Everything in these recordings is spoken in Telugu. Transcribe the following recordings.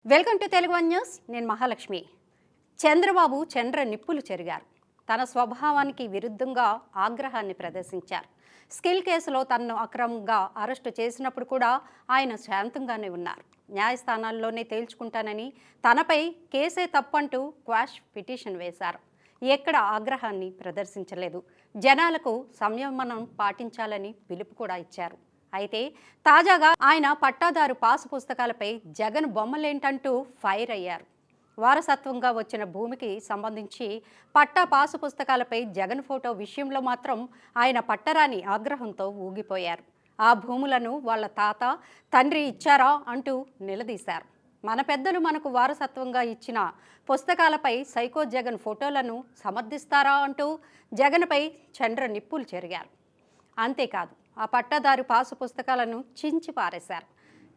Welcome to Telugu one news. నేను మహాలక్ష్మి. చంద్రబాబు చంద్ర నిప్పులు చెరిగారు. తన స్వభావానికి విరుద్ధంగా ఆగ్రహాన్ని ప్రదర్శించారు. స్కిల్ కేసులో తనను అక్రమంగా అరెస్టు చేసినప్పుడు కూడా ఆయన శాంతంగానే ఉన్నారు. న్యాయస్థానాల్లోనే తేల్చుకుంటానని, తనపై కేసే తప్పంటూ క్వాష్ పిటిషన్ వేశారు. ఎక్కడ ఆగ్రహాన్ని ప్రదర్శించలేదు. జనాలకు సంయమనం పాటించాలని పిలుపు కూడా ఇచ్చారు. అయితే తాజాగా ఆయన పట్టాదారు పాసు పుస్తకాలపై జగన్ బొమ్మలేంటంటూ ఫైర్ అయ్యారు. వారసత్వంగా వచ్చిన భూమికి సంబంధించి పట్టా పాసు పుస్తకాలపై జగన్ ఫోటో విషయంలో మాత్రం ఆయన పట్టరాని ఆగ్రహంతో ఊగిపోయారు. ఆ భూములను వాళ్ళ తాత తండ్రి ఇచ్చారా అంటూ నిలదీశారు. మన పెద్దలు మనకు వారసత్వంగా ఇచ్చిన పుస్తకాలపై సైకో జగన్ ఫోటోలను సమర్థిస్తారా అంటూ జగన్పై చంద్ర నిప్పులు చెరిగారు. అంతేకాదు, ఆ పట్టాదారు పాసు పుస్తకాలను చించి పారేశారు.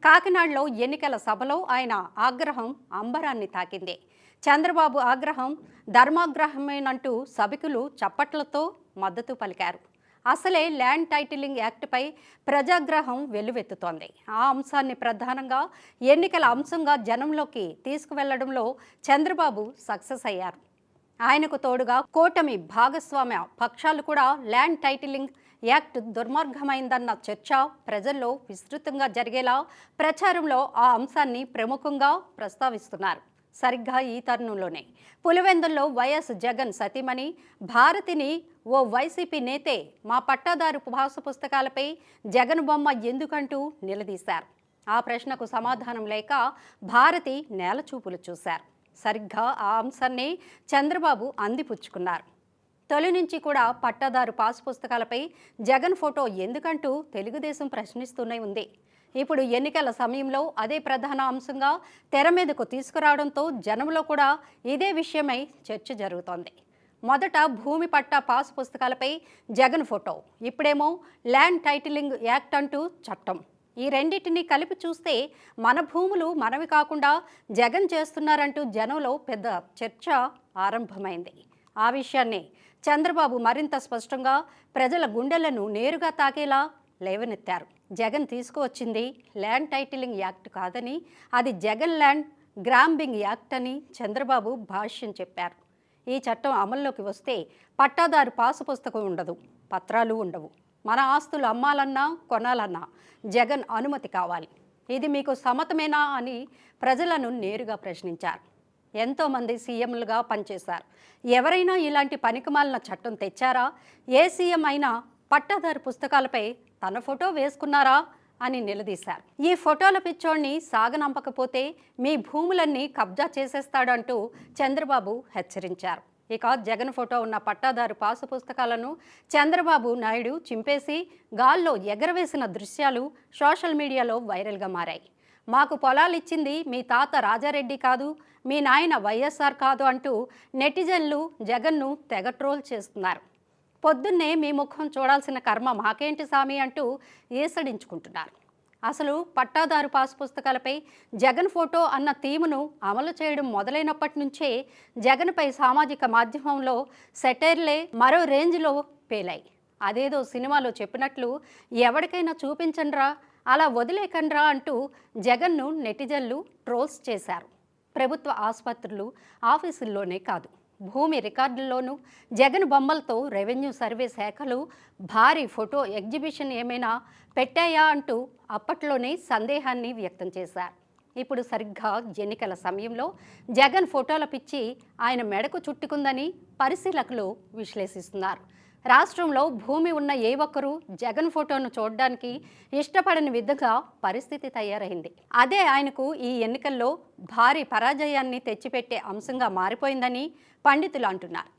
కాకినాడలో ఎన్నికల సభలో ఆయన ఆగ్రహం అంబరాన్ని తాకింది. చంద్రబాబు ఆగ్రహం ధర్మాగ్రహమేనంటూ సభికులు చప్పట్లతో మద్దతు పలికారు. అసలే ల్యాండ్ టైటిలింగ్ యాక్ట్పై ప్రజాగ్రహం వెల్లువెత్తుతోంది. ఆ అంశాన్ని ప్రధానంగా ఎన్నికల అంశంగా జనంలోకి తీసుకువెళ్లడంలో చంద్రబాబు సక్సెస్ అయ్యారు. ఆయనకు తోడుగా కూటమి భాగస్వామ్య పక్షాలు కూడా ల్యాండ్ టైటిలింగ్ యాక్ట్ దుర్మార్గమైందన్న చర్చ ప్రజల్లో విస్తృతంగా జరిగేలా ప్రచారంలో ఆ అంశాన్ని ప్రముఖంగా ప్రస్తావిస్తున్నారు. సరిగ్గా ఈ తరుణంలోనే పులివెందుల్లో వైఎస్ జగన్ సతీమణి భారతిని ఓ వైసీపీ నేతే మా పట్టాదారు పాసు పుస్తకాలపై జగన్ బొమ్మ ఎందుకంటూ నిలదీశారు. ఆ ప్రశ్నకు సమాధానం లేక భారతి నేలచూపులు చూశారు. సరిగ్గా ఆ అంశాన్ని చంద్రబాబు అందిపుచ్చుకున్నారు. తొలి నుంచి కూడా పట్టాదారు పాసు పుస్తకాలపై జగన్ ఫోటో ఎందుకంటూ తెలుగుదేశం ప్రశ్నిస్తూనే ఉంది. ఇప్పుడు ఎన్నికల సమయంలో అదే ప్రధాన అంశంగా తెర మీదకు తీసుకురావడంతో జనంలో కూడా ఇదే విషయమై చర్చ జరుగుతోంది. మొదట భూమి పట్టా పాసు పుస్తకాలపై జగన్ ఫోటో, ఇప్పుడేమో ల్యాండ్ టైటిలింగ్ యాక్ట్ అంటూ చట్టం. ఈ రెండింటిని కలిపి చూస్తే మన భూములు మనవి కాకుండా జగన్ చేస్తున్నారంటూ జనంలో పెద్ద చర్చ ఆరంభమైంది. ఆ విషయాన్ని చంద్రబాబు మరింత స్పష్టంగా ప్రజల గుండెలను నేరుగా తాకేలా లేవనెత్తారు. జగన్ తీసుకువచ్చింది ల్యాండ్ టైటిలింగ్ యాక్ట్ కాదని, అది జగన్ ల్యాండ్ గ్రాంబింగ్ యాక్ట్ అని చంద్రబాబు భాష్యం చెప్పారు. ఈ చట్టం అమల్లోకి వస్తే పట్టాదారు పాసు పుస్తకం ఉండదు, పత్రాలు ఉండవు. మన ఆస్తులు అమ్మాలన్నా కొనాలన్నా జగన్ అనుమతి కావాలి. ఇది మీకు సమ్మతమేనా అని ప్రజలను నేరుగా ప్రశ్నించారు. ఎంతోమంది సీఎంలుగా పనిచేశారు. ఎవరైనా ఇలాంటి పనికిమాలిన చట్టం తెచ్చారా? ఏ సీఎం అయినా పట్టాదారు పుస్తకాలపై తన ఫోటో వేసుకున్నారా అని నిలదీశారు. ఈ ఫోటోల పిచ్చోడిని సాగనంపకపోతే మీ భూములన్నీ కబ్జా చేసేస్తాడంటూ చంద్రబాబు హెచ్చరించారు. ఇక జగన్ ఫోటో ఉన్న పట్టాదారు పాసు పుస్తకాలను చంద్రబాబు నాయుడు చింపేసి గాల్లో ఎగరవేసిన దృశ్యాలు సోషల్ మీడియాలో వైరల్గా మారాయి. మాకు పొలాలు ఇచ్చింది మీ తాత రాజారెడ్డి కాదు, మీ నాయన వైఎస్ఆర్ కాదు అంటూ నెటిజన్లు జగన్ను తెగ ట్రోల్ చేస్తున్నారు. పొద్దున్నే మీ ముఖం చూడాల్సిన కర్మ మాకేంటి సామి అంటూ ఈసడించుకుంటున్నారు. అసలు పట్టాదారు పాసు పుస్తకాలపై జగన్ ఫోటో అన్న థీమును అమలు చేయడం మొదలైనప్పటి నుంచే జగన్పై సామాజిక మాధ్యమంలో సెటైర్లే మరో రేంజ్లో పేలాయి. అదేదో సినిమాలో చెప్పినట్లు ఎవరికైనా చూపించండ్రా, అలా వదిలేకండ్రా అంటూ జగన్ను నెటిజన్లు ట్రోల్స్ చేశారు. ప్రభుత్వ ఆసుపత్రులు, ఆఫీసుల్లోనే కాదు, భూమి రికార్డుల్లోనూ జగన్ బొమ్మలతో రెవెన్యూ సర్వే శాఖలు భారీ ఫోటో ఎగ్జిబిషన్ ఏమైనా పెట్టాయా అంటూ అప్పట్లోనే సందేహాన్ని వ్యక్తం చేశారు. ఇప్పుడు సరిగ్గా ఎన్నికల సమయంలో జగన్ ఫోటోల పిచ్చి ఆయన మెడకు చుట్టుకుందని పరిశీలకులు విశ్లేషిస్తున్నారు. రాష్ట్రంలో భూమి ఉన్న ఏ ఒక్కరూ జగన్ ఫోటోను చూడడానికి ఇష్టపడని విధంగా పరిస్థితి తయారైంది. అదే ఆయనకు ఈ ఎన్నికల్లో భారీ పరాజయాన్ని తెచ్చిపెట్టే అంశంగా మారిపోయిందని పండితులు అంటున్నారు.